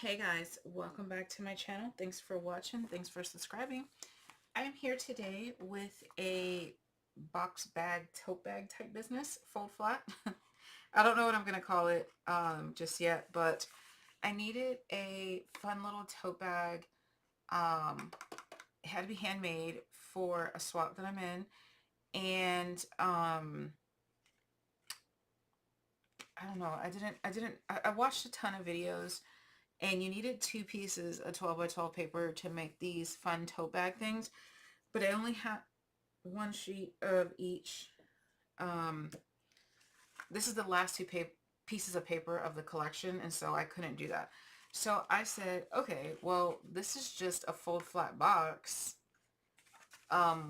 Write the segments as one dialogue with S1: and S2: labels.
S1: Hey guys, welcome back to my channel. Thanks for watching. Thanks for subscribing. I am here today with a box bag, tote bag type business, fold flat. I don't know what I'm going to call it just yet, but I needed a fun little tote bag. It had to be handmade for a swap that I'm in. And I don't know. I watched a ton of videos. And you needed two pieces of 12 by 12 paper to make these fun tote bag things. But I only had one sheet of each. Um, this is the last two pieces of paper of the collection, and so I couldn't do that. So I said, okay, well, this is just a fold flat box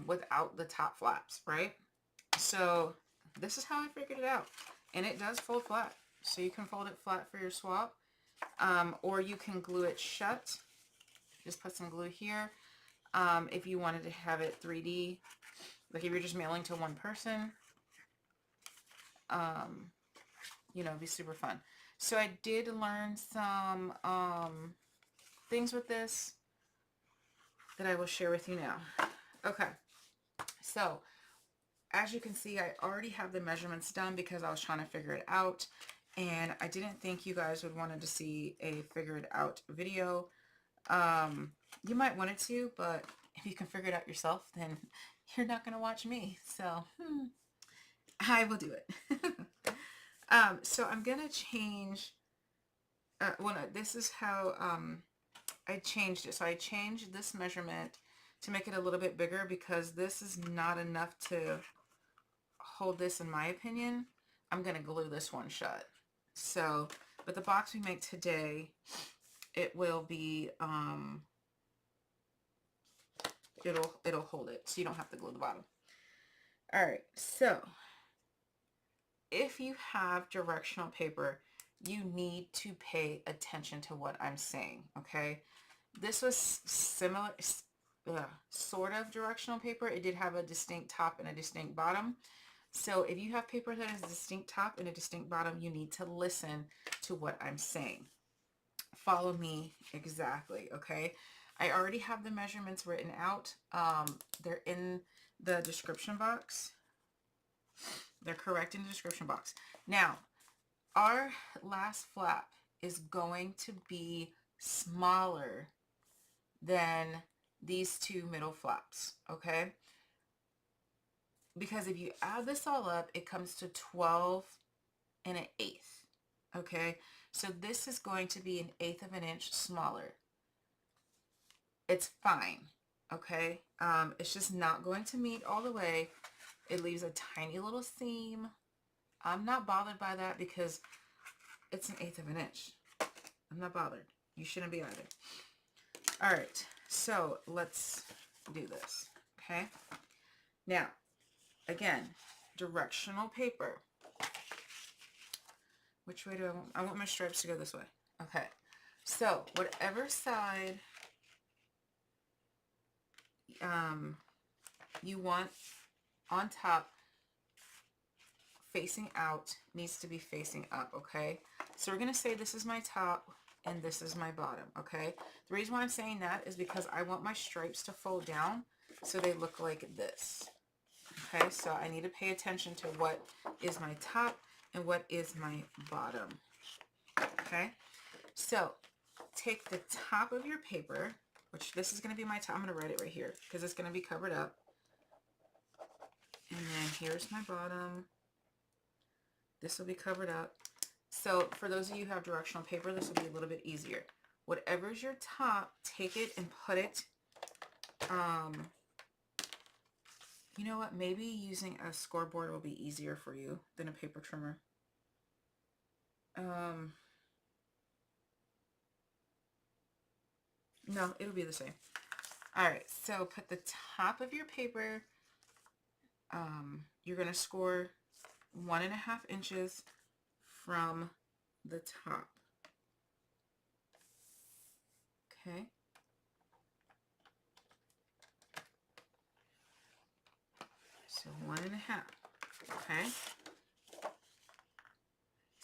S1: without the top flaps, right? So this is how I figured it out. And it does fold flat. So you can fold it flat for your swap. Or you can glue it shut. Just put some glue here. If you wanted to have it 3D, like if you're just mailing to one person, it'd be super fun. So I did learn some things with this that I will share with you now. Okay, so as you can see, I already have the measurements done because I was trying to figure it out, and I didn't think you guys would want to see a figured out video. You might want it to, but if you can figure it out yourself, then you're not going to watch me. So I will do it. So I'm going to change. Well, no, this is how I changed it. So I changed this measurement to make it a little bit bigger because this is not enough to hold this, in my opinion. I'm going to glue this one shut. So, but the box we make today, it will be, it'll hold it, so you don't have to glue the bottom. All right, so if you have directional paper, you need to pay attention to what I'm saying, okay? This was similar, sort of directional paper. It did have a distinct top and a distinct bottom. So if you have paper that has a distinct top and a distinct bottom, you need to listen to what I'm saying. Follow me exactly, okay? I already have the measurements written out. They're in the description box. They're correct in the description box. Now, our last flap is going to be smaller than these two middle flaps, okay? Because if you add this all up, it comes to 12 and an eighth, okay? So this is going to be an eighth of an inch smaller. It's fine, okay? It's just not going to meet all the way. It leaves a tiny little seam. I'm not bothered by that because it's an eighth of an inch. I'm not bothered. You shouldn't be either. All right, so let's do this, okay? Now, again, directional paper. Which way do I want? I want my stripes to go this way. Okay, so whatever side you want on top facing out needs to be facing up, okay? So we're going to say this is my top and this is my bottom, okay? The reason why I'm saying that is because I want my stripes to fold down so they look like this, okay? So I need to pay attention to what is my top and what is my bottom, okay? So take the top of your paper, which this is going to be my top. I'm going to write it right here because it's going to be covered up. And then here's my bottom. This will be covered up. So for those of you who have directional paper, this will be a little bit easier. Whatever's your top, take it and put it, you know what, maybe using a scoreboard will be easier for you than a paper trimmer. No, it'll be the same. All right, so put the top of your paper, you're going to score 1.5 inches from the top. Okay. So 1.5. Okay.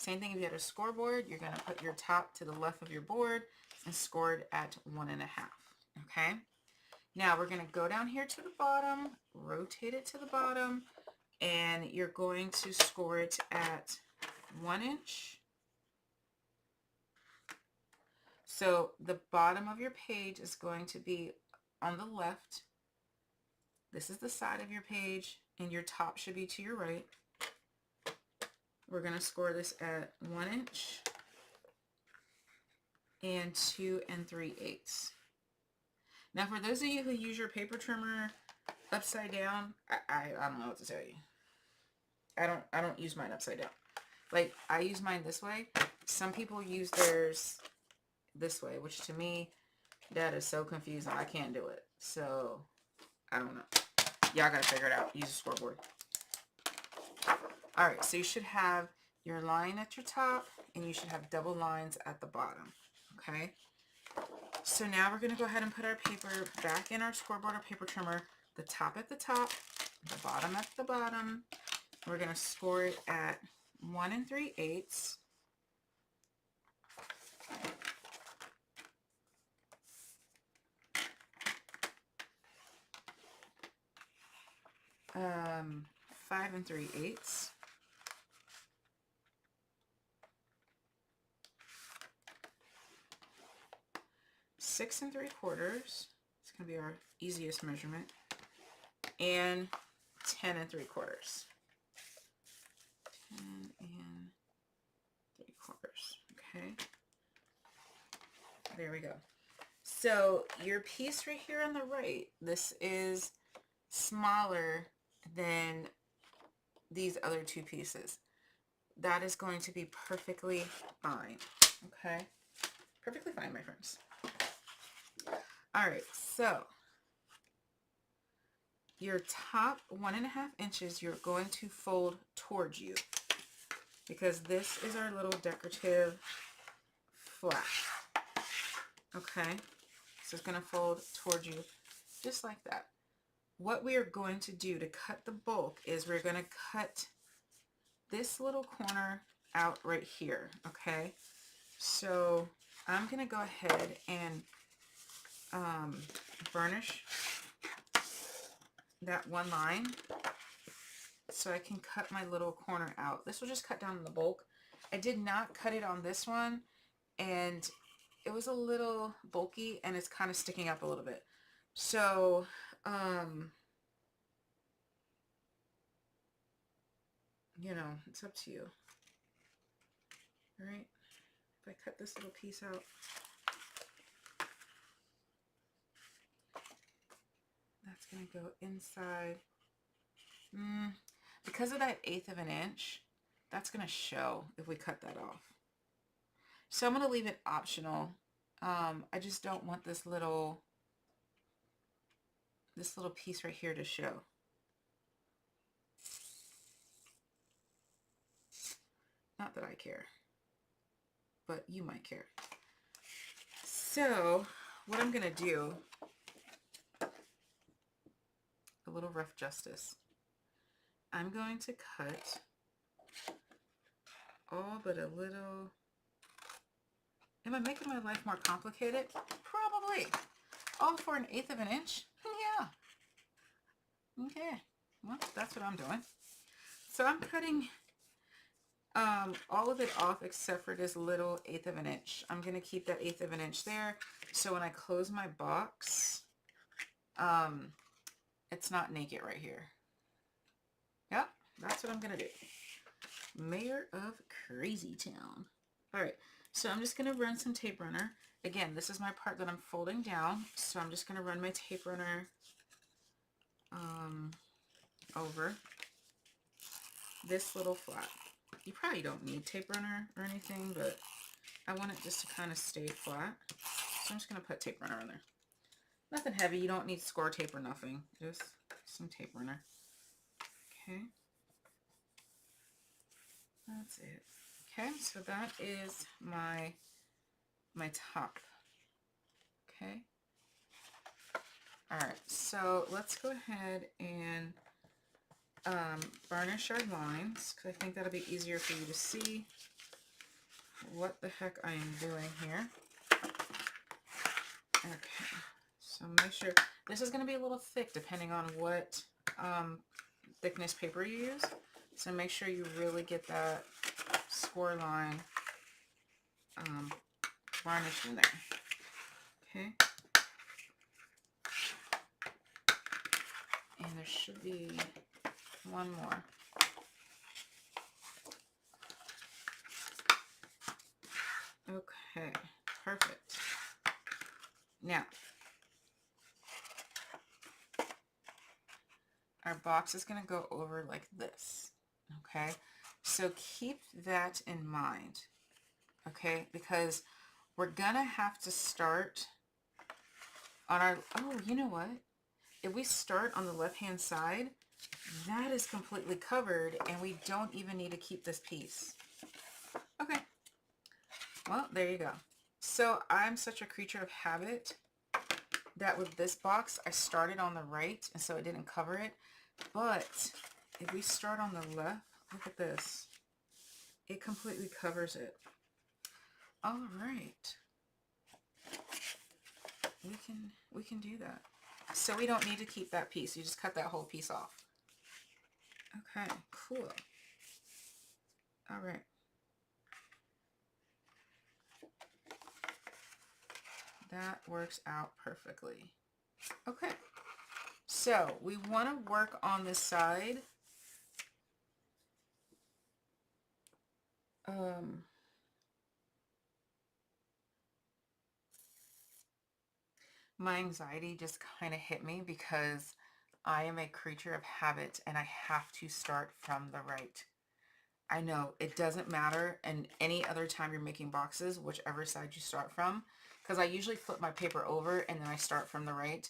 S1: Same thing if you had a scoreboard, you're going to put your top to the left of your board. and scored at 1.5. Okay. Now we're going to go down here to the bottom, rotate it to the bottom, and you're going to score it at 1 inch. So the bottom of your page is going to be on the left. This is the side of your page, and your top should be to your right. We're going to score this at 1 inch and 2 3/8. Now, for those of you who use your paper trimmer upside down, I don't know what to tell you. I don't use mine upside down. Like, I use mine this way. Some people use theirs this way, which to me, that is so confusing. I can't do it. So, I don't know. Y'all gotta figure it out. Use a scoreboard. Alright, so you should have your line at your top, and you should have double lines at the bottom. Okay? So now we're going to go ahead and put our paper back in our scoreboard or paper trimmer, the top at the top, the bottom at the bottom. We're going to score it at 1 3/8. Um, 5 3/8. 6 3/4. It's going to be our easiest measurement. And 10 3/4. 10 3/4. Okay. There we go. So your piece right here on the right, this is smaller than these other two pieces. That is going to be perfectly fine. Okay. Perfectly fine, my friends. All right, so your top 1.5 inches, you're going to fold towards you, because this is our little decorative flap. Okay, so it's going to fold towards you just like that. What we are going to do to cut the bulk is we're going to cut this little corner out right here. Okay, so I'm going to go ahead and burnish that one line so I can cut my little corner out. This will just cut down the bulk. I did not cut it on this one, and it was a little bulky, and it's kind of sticking up a little bit. So you know, it's up to you. All right, if I cut this little piece out, that's going to go inside. Because of that 1/8 of an inch, that's going to show if we cut that off. So I'm going to leave it optional. I just don't want this little piece right here to show. Not that I care, but you might care. So what I'm going to do, a little rough justice. I'm going to cut all but a little. Am I making my life more complicated? Probably. All for 1/8 of an inch? Yeah. Okay. Well, that's what I'm doing. So I'm cutting all of it off except for this little 1/8 of an inch. I'm going to keep that 1/8 of an inch there, so when I close my box, it's not naked right here. Yep, that's what I'm going to do. Mayor of Crazy Town. All right, so I'm just going to run some tape runner. Again, this is my part that I'm folding down, so I'm just going to run my tape runner over this little flap. You probably don't need tape runner or anything, but I want it just to kind of stay flat. So I'm just going to put tape runner on there. Nothing heavy. You don't need score tape or nothing. Just some tape runner. Okay. That's it. Okay, so that is my top. Okay. Alright, so let's go ahead and burnish our lines, because I think that'll be easier for you to see what the heck I am doing here. Okay, so make sure, this is going to be a little thick depending on what thickness paper you use. So make sure you really get that score line varnished in there. Okay. And there should be one more. Okay, perfect. Now, our box is going to go over like this. Okay, so keep that in mind. Okay, because we're going to have to start on our, oh, you know what? If we start on the left-hand side, that is completely covered and we don't even need to keep this piece. Okay, well, there you go. So I'm such a creature of habit that with this box, I started on the right and so it didn't cover it. But if we start on the left, look at this. It completely covers it. All right. We can do that. So we don't need to keep that piece. You just cut that whole piece off. Okay, cool. All right. That works out perfectly. Okay. So we want to work on this side. My anxiety just kind of hit me because I am a creature of habit and I have to start from the right. I know it doesn't matter, and any other time you're making boxes, whichever side you start from, because I usually flip my paper over and then I start from the right.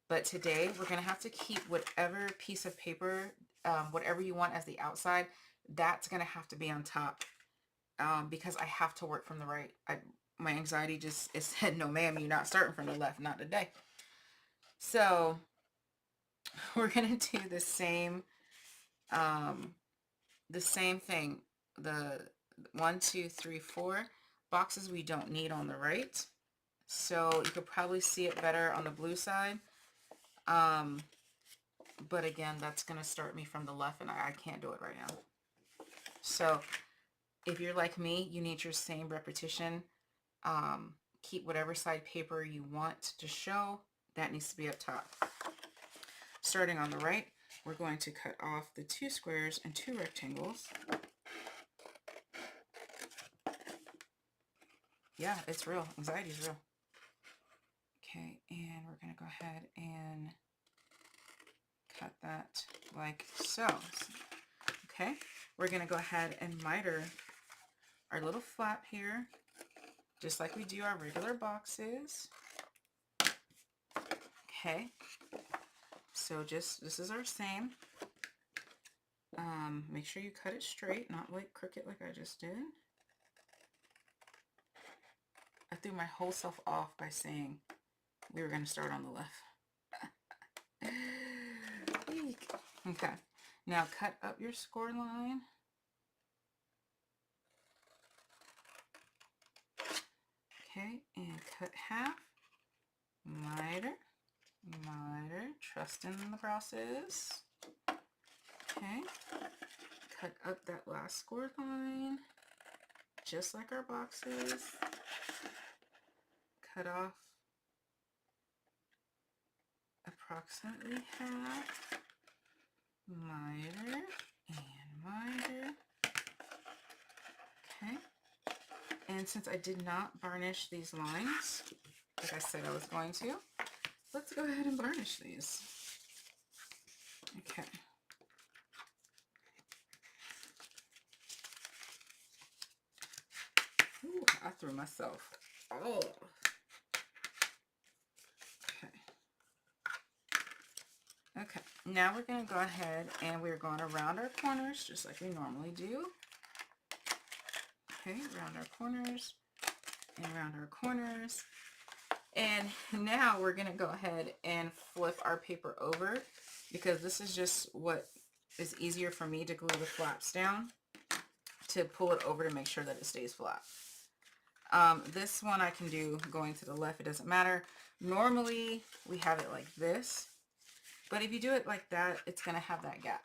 S1: But today we're going to have to keep whatever piece of paper, whatever you want as the outside, that's going to have to be on top because I have to work from the right. My anxiety just it said, no ma'am, you're not starting from the left, not today. So we're going to do the same thing. The 1, 2, 3, 4 boxes we don't need on the right. So you could probably see it better on the blue side. But again, that's going to start me from the left and I can't do it right now. So if you're like me, you need your same repetition. Keep whatever side paper you want to show. That needs to be up top. Starting on the right, we're going to cut off the 2 squares and 2 rectangles. Yeah, it's real. Anxiety is real. Okay, and we're going to go ahead and cut that like so. Okay, we're going to go ahead and miter our little flap here, just like we do our regular boxes. Okay, so just, this is our same. Make sure you cut it straight, not like crooked like I just did. I threw my whole self off by saying we were going to start on the left. Okay, now cut up your score line. Okay, and cut half. Miter, miter, trust in the process. Okay, cut up that last score line, just like our boxes. Cut off approximately half. Miter and miter. Okay, and since I did not varnish these lines, like I said I was going to, let's go ahead and varnish these. Okay. Ooh, I threw myself. Oh. Okay. Okay, now we're going to go ahead and we're going to round our corners just like we normally do. Okay, round our corners and round our corners. And now we're going to go ahead and flip our paper over because this is just what is easier for me to glue the flaps down, to pull it over to make sure that it stays flat. This one I can do going to the left. It doesn't matter. Normally we have it like this, but if you do it like that, it's going to have that gap.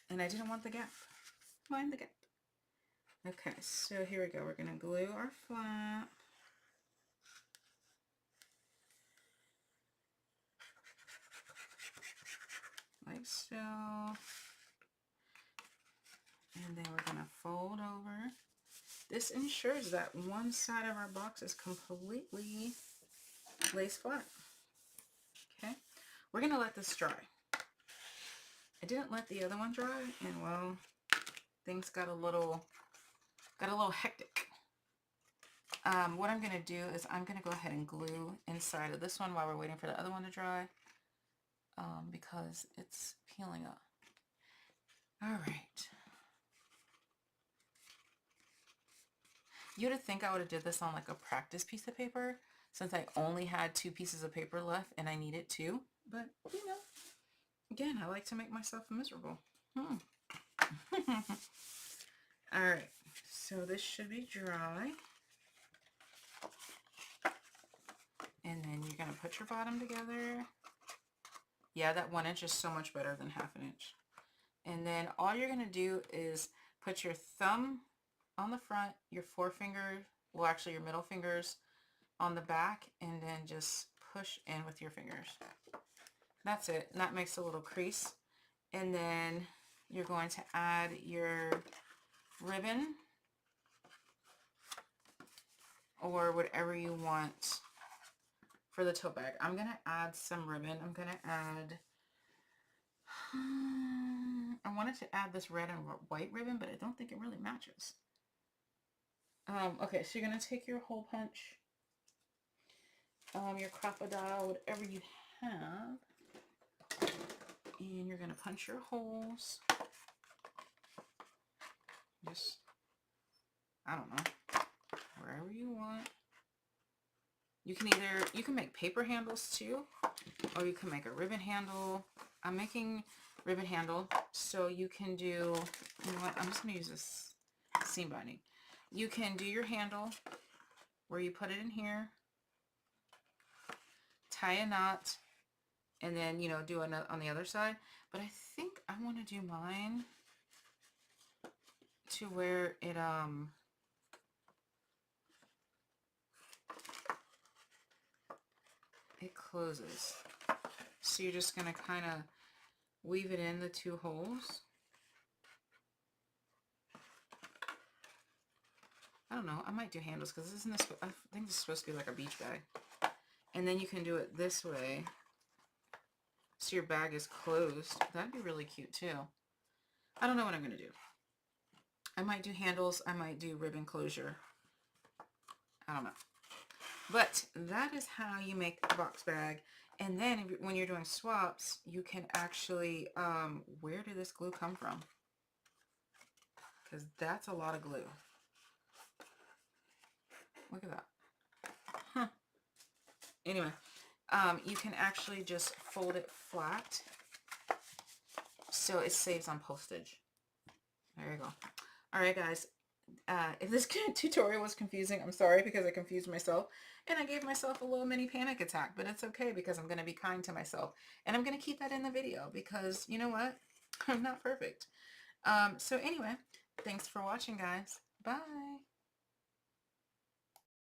S1: And I didn't want the gap. Mind the gap. Okay, so here we go. We're going to glue our flap. Like so. And then we're going to fold over. This ensures that one side of our box is completely lace flat. Okay, we're going to let this dry. I didn't let the other one dry, and well, things got a little hectic. What I'm going to do is I'm going to go ahead and glue inside of this one while we're waiting for the other one to dry, because it's peeling up. All right. You would think I would have did this on like a practice piece of paper, since I only had 2 pieces of paper left and I needed 2. But, you know, again, I like to make myself miserable. Alright, so this should be dry. And then you're going to put your bottom together. Yeah, that 1 inch is so much better than 1/2 inch. And then all you're going to do is put your thumb on the front, your forefinger, well actually your middle fingers on the back, and then just push in with your fingers. That's it. And that makes a little crease. And then you're going to add your ribbon or whatever you want for the tote bag. I'm going to add some ribbon. I'm going to add, I wanted to add this red and white ribbon, but I don't think it really matches. Okay, so you're going to take your hole punch, your COPPA dial, whatever you have, and you're going to punch your holes. Just, I don't know, wherever you want. You can make paper handles too, or you can make a ribbon handle. I'm making ribbon handle, so you can do, you know what, I'm just going to use this seam binding. You can do your handle where you put it in here, tie a knot, and then, you know, do a knot on the other side. But I think I want to do mine to where it closes. So you're just going to kind of weave it in the 2 holes. I don't know, I might do handles because isn't this, I think this is supposed to be like a beach bag. And then you can do it this way so your bag is closed. That'd be really cute too. I don't know what I'm going to do. I might do handles, I might do ribbon closure. I don't know. But that is how you make a box bag. And then when you're doing swaps, you can actually, where did this glue come from? Because that's a lot of glue. Look at that. Huh. Anyway, you can actually just fold it flat so it saves on postage. There you go. Alright guys, if this tutorial was confusing, I'm sorry because I confused myself and I gave myself a little mini panic attack, but it's okay because I'm going to be kind to myself and I'm going to keep that in the video because you know what? I'm not perfect. So anyway, thanks for watching guys. Bye.